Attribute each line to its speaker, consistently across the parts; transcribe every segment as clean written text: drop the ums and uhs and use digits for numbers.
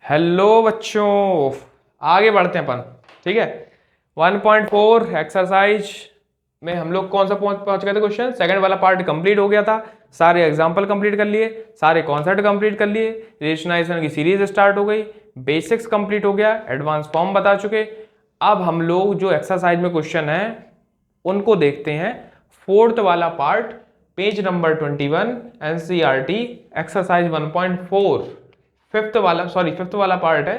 Speaker 1: Hello बच्चों, आगे बढ़ते हैं अपन। ठीक है, 1.4 एक्सरसाइज में हम लोग कौन सा पहुंच गए थे? क्वेश्चन सेकंड वाला पार्ट कंप्लीट हो गया था। सारे एग्जांपल कंप्लीट कर लिए, सारे कॉन्सेप्ट कंप्लीट कर लिए, रेशनलाइजेशन की सीरीज स्टार्ट हो गई, बेसिक्स कंप्लीट हो गया, एडवांस फॉर्म बता चुके। अब हम लोग जो एक्सरसाइज में क्वेश्चन है उनको देखते हैं। फोर्थ वाला part, page number 21, NCERT exercise 1.4। Fifth वाला पार्ट है।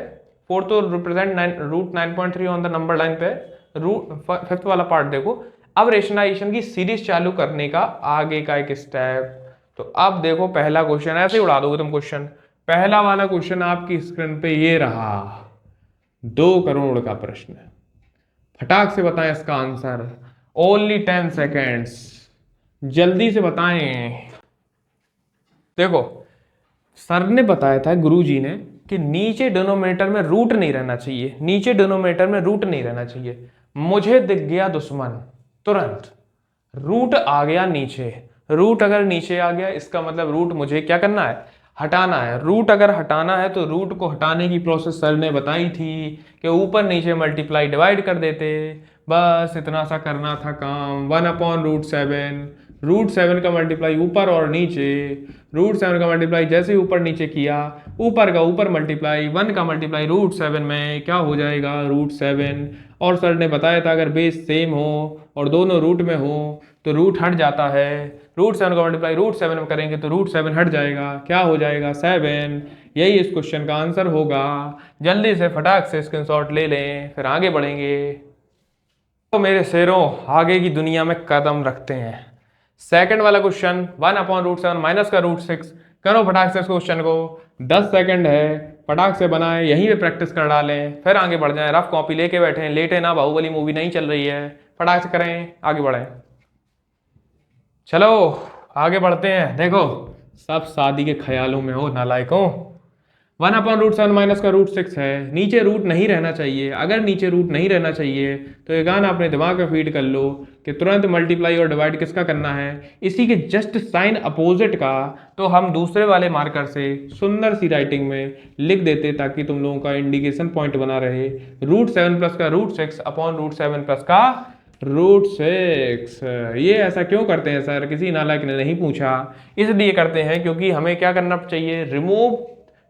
Speaker 1: फोर्थ तो represent root 9.3 on the number line पे। फिफ्थ वाला पार्ट देखो। अब रेशनलाइजेशन की सीरीज चालू करने का आगे का एक स्टेप। तो अब देखो, पहला क्वेश्चन ऐसे ही उड़ा दोगे तुम क्वेश्चन। पहला वाला क्वेश्चन आपकी स्क्रीन पे ये रहा, 2 करोड़ का प्रश्न। फटाक से बताएं इसका आंसर, ओनली 10 सेकेंड्स, जल्दी से बताएं। देखो, सर ने बताया था, गुरुजी ने, कि नीचे डिनोमिनेटर में रूट नहीं रहना चाहिए, नीचे डिनोमिनेटर में रूट नहीं रहना चाहिए। मुझे दिख गया दुश्मन, तुरंत रूट आ गया नीचे। रूट अगर नीचे आ गया इसका मतलब रूट मुझे क्या करना है? हटाना है। रूट अगर हटाना है तो रूट को हटाने की प्रोसेस सर ने बताई थी कि ऊपर नीचे मल्टीप्लाई डिवाइड कर देते। बस इतना सा करना था काम। 1/√7, √7 का मल्टीप्लाई ऊपर और नीचे। √7 का मल्टीप्लाई जैसे ही ऊपर नीचे किया, ऊपर का ऊपर मल्टीप्लाई, 1 का मल्टीप्लाई √7 में क्या हो जाएगा? √7। और सर ने बताया था अगर बेस सेम हो और दोनों रूट में हो तो रूट हट जाता है। √7 का मल्टीप्लाई √7 में करेंगे तो √7 हट जाएगा, क्या हो जाएगा? 7। यही इस क्वेश्चन का आंसर होगा। जल्दी से फटाक से स्क्रीनशॉट ले लें, फिर आगे बढ़ेंगे। तो मेरे शेरों, आगे की दुनिया में कदम रखते हैं। सेकंड वाला क्वेश्चन, 1/√7 माइनस का √6। करो फटाक से इस क्वेश्चन को, 10 सेकंड है, फटाक से बनाए, यहीं पे प्रैक्टिस कर डालें, फिर आगे बढ़ जाएं। रफ कॉपी लेके बैठे, लेटे ना, बाहुबली मूवी नहीं चल रही है। फटाक से करें, आगे बढ़ें। चलो आगे बढ़ते हैं। देखो, सब शादी के ख्यालों में हो नालायकों। 1/√7 माइनस का √6 है, नीचे रूट नहीं रहना चाहिए। अगर नीचे रूट नहीं रहना चाहिए तो ये गाना अपने दिमाग में फीड कर लो कि तुरंत मल्टीप्लाई और डिवाइड किसका करना है? इसी के जस्ट साइन अपोजिट का। तो हम दूसरे वाले मार्कर से सुंदर सी राइटिंग में लिख देते ताकि तुम लोगों का इंडिकेशन पॉइंट बना रहे। √7 प्लस का √6 अपॉन √7 प्लस का √6। ये ऐसा क्यों करते हैं सर? किसी नालायक ने नहीं पूछा। इसलिए करते हैं क्योंकि हमें क्या करना चाहिए? रिमूव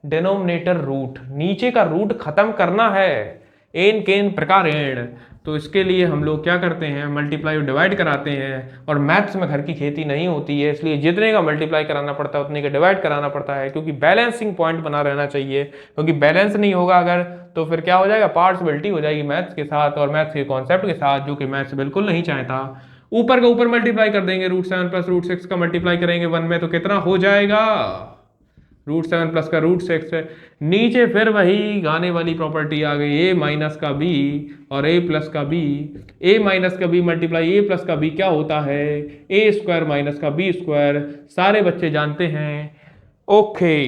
Speaker 1: डिनोमिनेटर रूट, नीचे का रूट खत्म करना है। एन केन प्रकारेण। तो इसके लिए हम लोग क्या करते हैं? मल्टीप्लाई और डिवाइड कराते हैं। और मैथ्स में घर की खेती नहीं होती है, इसलिए जितने का मल्टीप्लाई कराना पड़ता है उतने का डिवाइड कराना पड़ता है, क्योंकि बैलेंसिंग पॉइंट बना रहना चाहिए। क्योंकि बैलेंस नहीं होगा अगर, तो फिर क्या हो जाएगा? पार्ट्सबिलिटी हो जाएगी मैथ्स के साथ और मैथ्स के कॉन्सेप्ट के साथ, जो कि मैथ्स बिल्कुल नहीं चाहता। ऊपर का ऊपर मल्टीप्लाई कर देंगे, √7 प्लस √6 का मल्टीप्लाई करेंगे 1 में, तो कितना हो जाएगा? √7 प्लस का √6 है। नीचे फिर वही गाने वाली प्रॉपर्टी आ गई, a माइनस का b और a प्लस का b। a माइनस का b मल्टीप्लाई a प्लस का b क्या होता है? a² माइनस का b²। सारे बच्चे जानते हैं। ओके,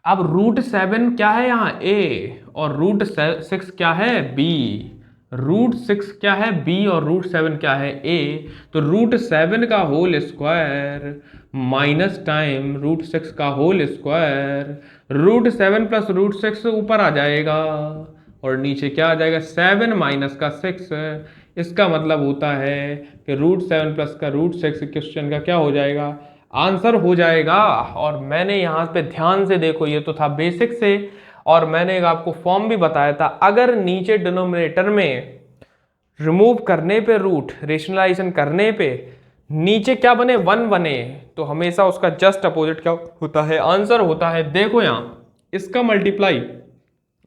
Speaker 1: अब √7 क्या है यहाँ? a, और √6 क्या है? b। √6 क्या है? b और √7 क्या है? a। तो √7 का होल स्क्वायर माइनस टाइम √6 का होल स्क्वायर। √7 प्लस √6 ऊपर आ जाएगा और नीचे क्या आ जाएगा? 7 माइनस का 6। इसका मतलब होता है कि √7 प्लस का √6 क्वेश्चन का क्या हो जाएगा? आंसर हो जाएगा। और मैंने यहाँ पे ध्यान से देखो, ये तो था बेसिक से, और मैंने आपको फॉर्म भी बताया था। अगर नीचे डिनोमिनेटर में रिमूव करने पे रूट, रेशनलाइजेशन करने पे नीचे क्या बने? 1 बने, तो हमेशा उसका जस्ट अपोजिट क्या होता है? आंसर होता है। देखो यहाँ, इसका मल्टीप्लाई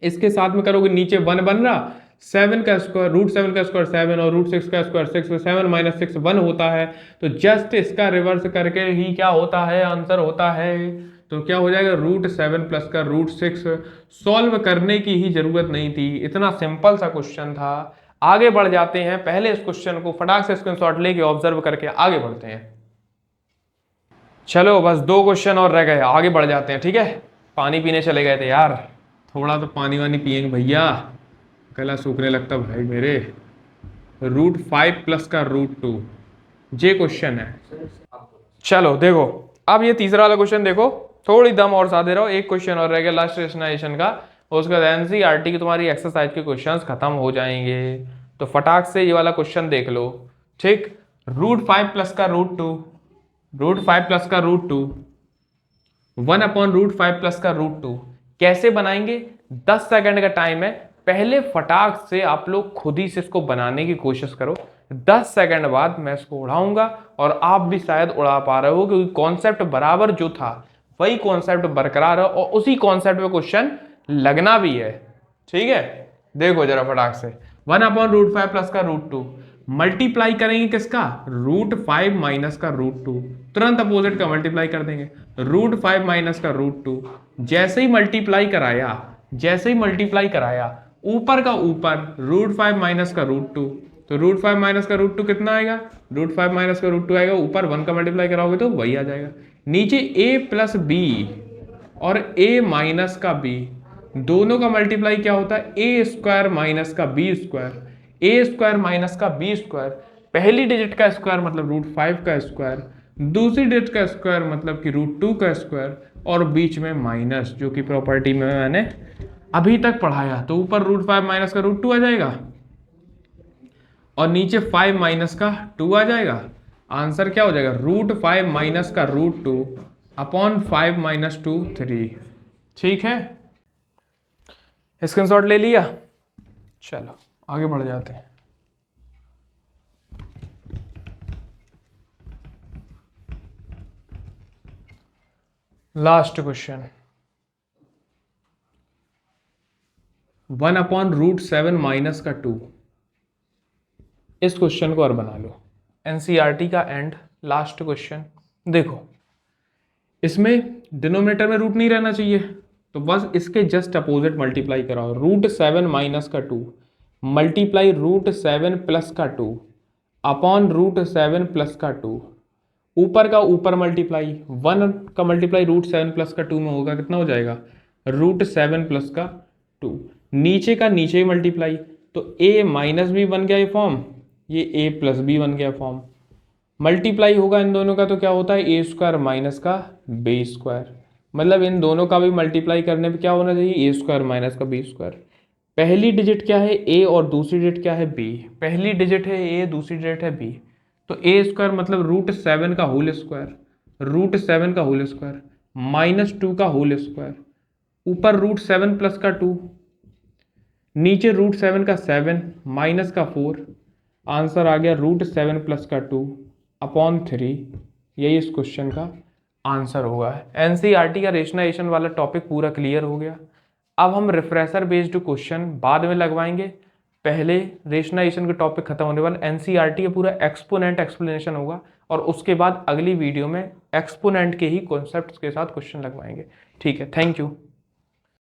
Speaker 1: इसके साथ में करोगे, नीचे 1 बन रहा, 7 का स्क्वायर, √7 का स्क्वायर 7 और √6 का स्क्वायर 6, 7 माइनस 6 1 होता है। तो जस्ट इसका रिवर्स करके ही क्या होता है? आंसर होता है। तो क्या हो जाएगा? √7 प्लस का √6। सॉल्व करने की ही जरूरत नहीं थी, इतना सिंपल सा क्वेश्चन था। आगे बढ़ जाते हैं। पहले इस क्वेश्चन को फटाक से स्क्रीनशॉट लेके ऑब्जर्व करके आगे बढ़ते हैं। चलो बस 2 क्वेश्चन और रह गए, आगे बढ़ जाते हैं। ठीक है, पानी पीने चले गए थे यार, थोड़ा तो पानी वानी पियेंगे भैया, गला सूखने लगता भाई मेरे। √5 प्लस का √2, ये क्वेश्चन है। चलो देखो, अब ये तीसरा वाला क्वेश्चन देखो, थोड़ी दम और साधे रहो, एक क्वेश्चन और रह गया लास्ट रेशनलाइजेशन का। उसके बाद एनसीईआरटी की तुम्हारी एक्सरसाइज के क्वेश्चंस खत्म हो जाएंगे। तो फटाक से ये वाला क्वेश्चन देख लो, ठीक। √5 प्लस का √2, √5 प्लस का √2, 1/√5 प्लस का √2 कैसे बनाएंगे? 10 सेकंड का टाइम है, पहले फटाक से आप लोग खुद ही से इसको बनाने की कोशिश करो। 10 सेकंड बाद मैं इसको उड़ाऊंगा और आप भी शायद उड़ा पा रहे हो, क्योंकि कॉन्सेप्ट बराबर जो था वही कॉन्सेप्ट बरकरार है और उसी कॉन्सेप्ट पे क्वेश्चन लगना भी है, ठीक है। देखो जरा फटाक से, 1/√5 प्लस का √2 मल्टीप्लाई करेंगे किसका? √5 माइनस का √2, तुरंत अपोजिट का मल्टीप्लाई कर देंगे। √5 माइनस का √2, जैसे ही मल्टीप्लाई कराया, जैसे ही मल्टीप्लाई कराया ऊपर का ऊपर √5 माइनस का √2, तो √5 माइनस का √2 कितना आएगा? √5 माइनस का √2 आएगा, ऊपर 1 का मल्टीप्लाई कराओगे तो वही आ जाएगा। नीचे a प्लस बी और a माइनस का b, दोनों का मल्टीप्लाई क्या होता है? a स्क्वायर माइनस का b square, a square minus का b स्क्वायर। पहली डिजिट का स्क्वायर मतलब √5 का स्क्वायर, दूसरी डिजिट का स्क्वायर मतलब कि √2 का स्क्वायर, और बीच में माइनस, जो कि प्रॉपर्टी में मैंने अभी तक पढ़ाया। तो ऊपर √5 माइनस का √2 आ जाएगा और नीचे 5 माइनस का 2 आ जाएगा। आंसर क्या हो जाएगा? √5 माइनस का √2 अपॉन 5 माइनस 2 3। ठीक है, स्क्रीनशॉट ले लिया? चलो आगे बढ़ जाते हैं। लास्ट क्वेश्चन, 1/√7 माइनस का 2। इस क्वेश्चन को और बना लो, एनसीईआरटी का एंड लास्ट क्वेश्चन। देखो इसमें डिनोमिनेटर में रूट नहीं रहना चाहिए, तो बस इसके जस्ट अपोजिट मल्टीप्लाई कराओ। √7 माइनस का 2 मल्टीप्लाई √7 प्लस का 2 अपॉन √7 प्लस का 2, ऊपर का ऊपर मल्टीप्लाई, 1 का मल्टीप्लाई √7 प्लस का 2 में होगा, कितना हो जाएगा? √7 प्लस का 2। नीचे का नीचे ही मल्टीप्लाई, तो a माइनस बी बन गया ये फॉर्म, ये a प्लस बी बन गया फॉर्म। मल्टीप्लाई होगा इन दोनों का तो क्या होता है? a स्क्वायर माइनस का b स्क्वायर, मतलब इन दोनों का भी मल्टीप्लाई करने पे क्या होना चाहिए? a स्क्वायर माइनस का b स्क्वायर। पहली डिजिट क्या है? a और दूसरी डिजिट क्या है? b। पहली डिजिट है a, दूसरी डिजिट है b, तो a स्क्वायर मतलब √7 का होल स्क्वायर, √7 का होल स्क्वायर माइनस 2 का होल स्क्वायर, ऊपर √7 प्लस का 2, नीचे √7 का 7 माइनस का 4। आंसर आ गया √7 प्लस का 2 अपॉन 3। यही इस क्वेश्चन का आंसर होगा। एनसीईआरटी का रेशनलाइजेशन वाला टॉपिक पूरा क्लियर हो गया। अब हम रिफ्रेशर बेस्ड क्वेश्चन बाद में लगवाएंगे, पहले रेशनलाइजेशन के टॉपिक खत्म होने वाला। एनसीईआरटी का पूरा एक्सपोनेंट एक्सप्लेनेशन होगा और उसके बाद अगली वीडियो में एक्सपोनेंट के ही कॉन्सेप्ट्स के साथ क्वेश्चन लगवाएंगे। ठीक है, थैंक यू।